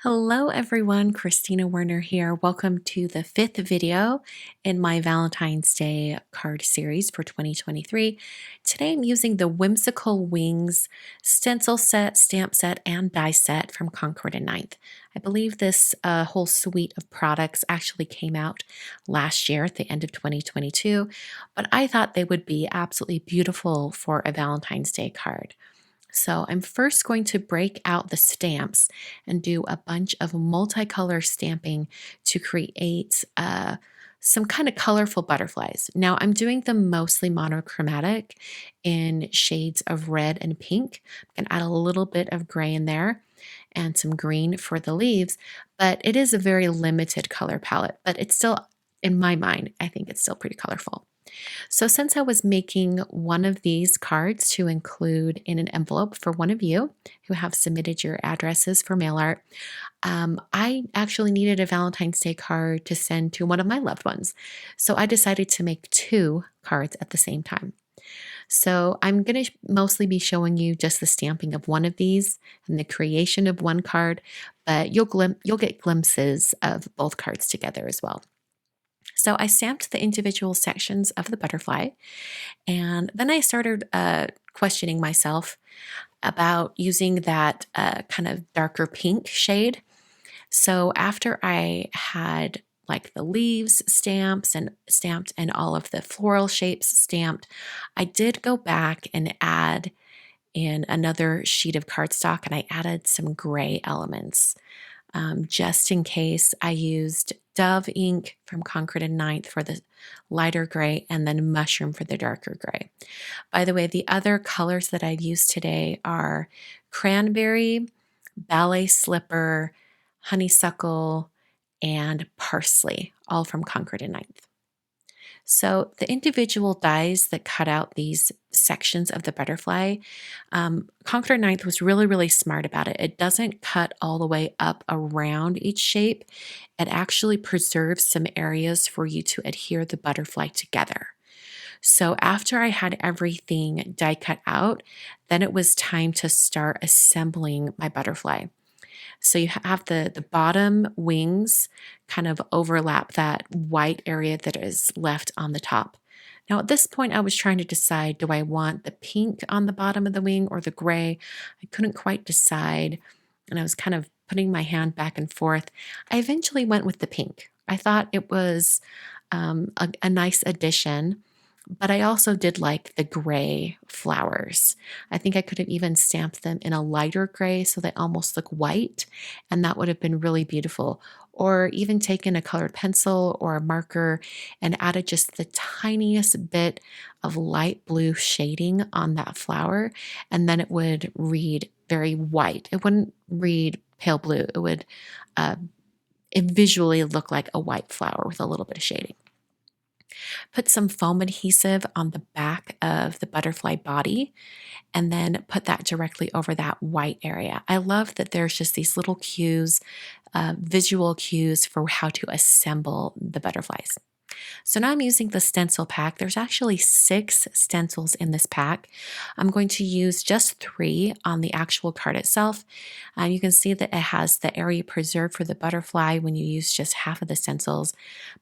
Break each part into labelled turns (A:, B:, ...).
A: Hello everyone, Christina Werner here. Welcome to the fifth video in my Valentine's Day card series for 2023. Today I'm using the Whimsical Wings stencil set, stamp set, and die set from Concord and Ninth. I believe this whole suite of products actually came out last year at the end of 2022, but I thought they would be absolutely beautiful for a Valentine's Day card. So I'm first going to break out the stamps and do a bunch of multicolor stamping to create some kind of colorful butterflies. Now I'm doing them mostly monochromatic in shades of red and pink. I can add a little bit of gray in there and some green for the leaves, but it is a very limited color palette, but it's still, in my mind, I think it's still pretty colorful. So, since I was making one of these cards to include in an envelope for one of you who have submitted your addresses for mail art, I actually needed a Valentine's Day card to send to one of my loved ones. So, I decided to make two cards at the same time. So, I'm going to mostly be showing you just the stamping of one of these and the creation of one card, but you'll get glimpses of both cards together as well. So I stamped the individual sections of the butterfly, and then I started questioning myself about using that kind of darker pink shade. So after I had like the leaves stamped and all of the floral shapes stamped, I did go back and add in another sheet of cardstock and I added some gray elements. Just in case, I used Dove ink from Concord and Ninth for the lighter gray and then Mushroom for the darker gray. By the way, the other colors that I've used today are Cranberry, Ballet Slipper, Honeysuckle, and Parsley, all from Concord and Ninth. So the individual dies that cut out these sections of the butterfly, Concord Ninth was really smart about it. It doesn't cut all the way up around each shape. It actually preserves some areas for you to adhere the butterfly together. So after I had everything die cut out, then it was time to start assembling my butterfly. So you have the bottom wings kind of overlap that white area that is left on the top. Now, at this point, I was trying to decide, do I want the pink on the bottom of the wing or the gray? I couldn't quite decide, and I was kind of putting my hand back and forth. I eventually went with the pink. I thought it was a nice addition, but I also did like the gray flowers. I think I could have even stamped them in a lighter gray so they almost look white, and that would have been really beautiful. Or even taken a colored pencil or a marker and added just the tiniest bit of light blue shading on that flower, and then it would read very white. It wouldn't read pale blue. Uh, it visually look like a white flower with a little bit of shading. Put some foam adhesive on the back of the butterfly body and then put that directly over that white area. I love that there's just these little cues, visual cues for how to assemble the butterflies. So now I'm using the stencil pack. There's actually 6 stencils in this pack. I'm going to use just 3 on the actual card itself. You can see that it has the area preserved for the butterfly when you use just half of the stencils,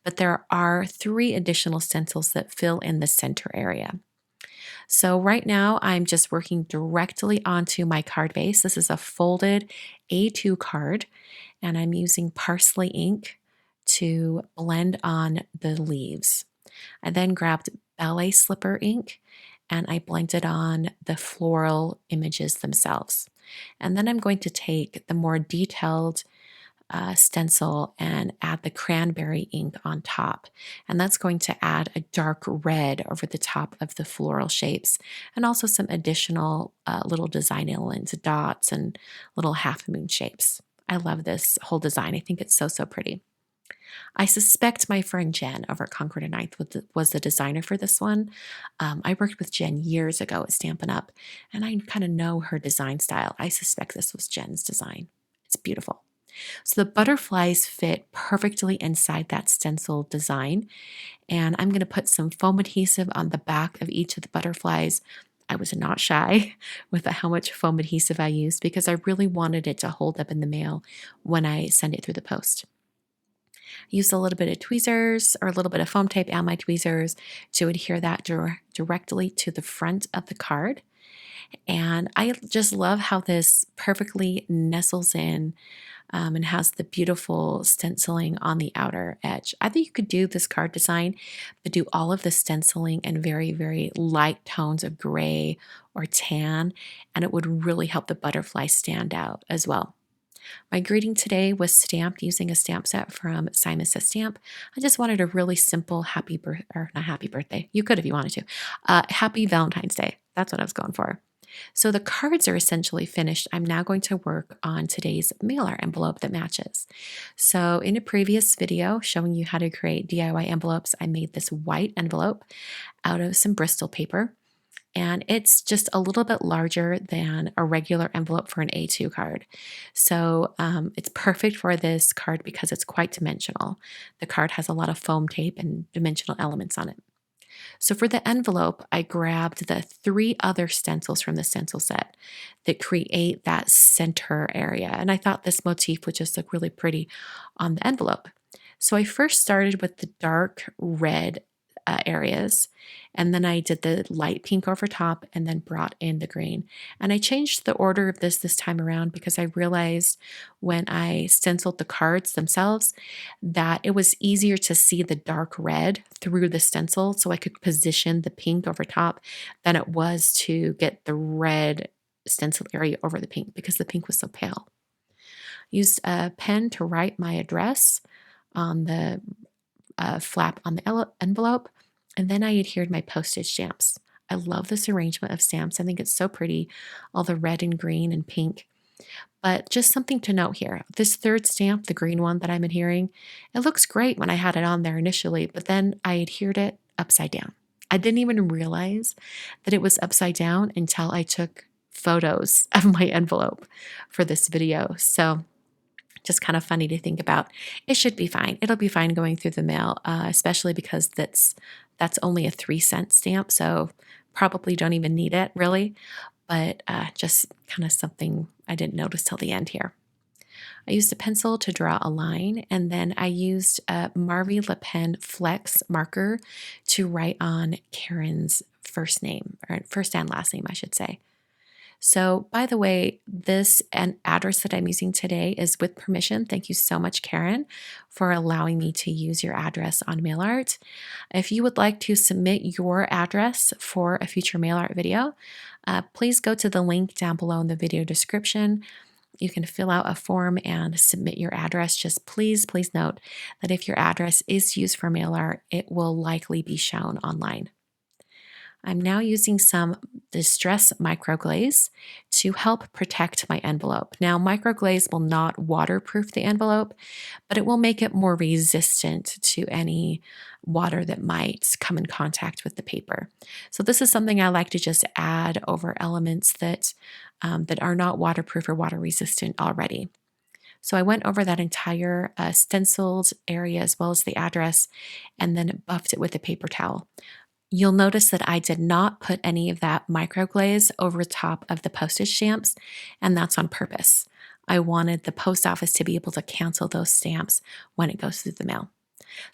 A: but there are 3 additional stencils that fill in the center area. So right now I'm just working directly onto my card base. This is a folded A2 card, and I'm using Parsley ink to blend on the leaves. I then grabbed Ballet Slipper ink and I blended on the floral images themselves. And then I'm going to take the more detailed stencil and add the cranberry ink on top. And that's going to add a dark red over the top of the floral shapes and also some additional little design elements, dots and little half moon shapes. I love this whole design. I think it's so pretty. I suspect my friend Jen over at Concord and Ninth was the designer for this one. I worked with Jen years ago at Stampin' Up, and I kind of know her design style. I suspect this was Jen's design. It's beautiful. So the butterflies fit perfectly inside that stencil design, and I'm going to put some foam adhesive on the back of each of the butterflies. I was not shy with how much foam adhesive I used because I really wanted it to hold up in the mail when I send it through the post. I used a little bit of tweezers or a little bit of foam tape and my tweezers to adhere that directly to the front of the card. And I just love how this perfectly nestles in and has the beautiful stenciling on the outer edge. I think you could do this card design, but do all of the stenciling in very, very light tones of gray or tan, and it would really help the butterfly stand out as well. My greeting today was stamped using a stamp set from Simon Says Stamp. I just wanted a really simple not happy birthday. You could if you wanted to. Happy Valentine's Day. That's what I was going for. So the cards are essentially finished. I'm now going to work on today's mailer envelope that matches. So in a previous video showing you how to create DIY envelopes, I made this white envelope out of some Bristol paper. And it's just a little bit larger than a regular envelope for an A2 card. So it's perfect for this card because it's quite dimensional. The card has a lot of foam tape and dimensional elements on it. So for the envelope, I grabbed the 3 other stencils from the stencil set that create that center area. And I thought this motif would just look really pretty on the envelope. So I first started with the dark red areas, and then I did the light pink over top and then brought in the green. And I changed the order of this time around because I realized when I stenciled the cards themselves that it was easier to see the dark red through the stencil, so I could position the pink over top than it was to get the red stencil area over the pink because the pink was so pale. Used a pen to write my address on the flap on the envelope, and then I adhered my postage stamps. I love this arrangement of stamps. I think it's so pretty, all the red and green and pink. But just something to note here, this third stamp, the green one that I'm adhering, it looks great when I had it on there initially, but then I adhered it upside down. I didn't even realize that it was upside down until I took photos of my envelope for this video. So just kind of funny to think about. It should be fine. It'll be fine going through the mail, especially because that's only a 3-cent stamp, so probably don't even need it really, but just kind of something I didn't notice till the end here. I used a pencil to draw a line, and then I used a Marvy Le Pen Flex marker to write on Karen's first name, or first and last name, I should say. So, by the way, this address that I'm using today is with permission. Thank you so much, Karen, for allowing me to use your address on mail art. If you would like to submit your address for a future mail art video, please go to the link down below in the video description. You can fill out a form and submit your address. Just please note that if your address is used for mail art, it will likely be shown online. I'm now using some Distress Microglaze to help protect my envelope. Now, microglaze will not waterproof the envelope, but it will make it more resistant to any water that might come in contact with the paper. So this is something I like to just add over elements that are not waterproof or water resistant already. So I went over that entire stenciled area as well as the address and then buffed it with a paper towel. You'll notice that I did not put any of that microglaze over top of the postage stamps, and that's on purpose. I wanted the post office to be able to cancel those stamps when it goes through the mail.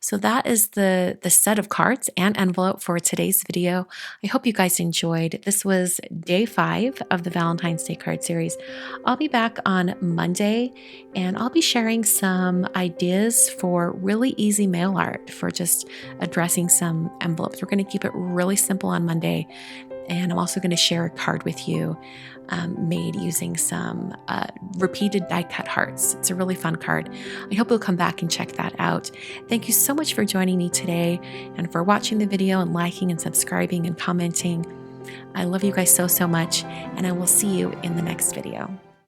A: So that is the set of cards and envelope for today's video. I hope you guys enjoyed. This was day 5 of the Valentine's Day card series. I'll be back on Monday and I'll be sharing some ideas for really easy mail art for just addressing some envelopes. We're going to keep it really simple on Monday. And I'm also going to share a card with you made using some repeated die cut hearts. It's a really fun card. I hope you'll come back and check that out. Thank you so much for joining me today and for watching the video and liking and subscribing and commenting. I love you guys so much, and I will see you in the next video.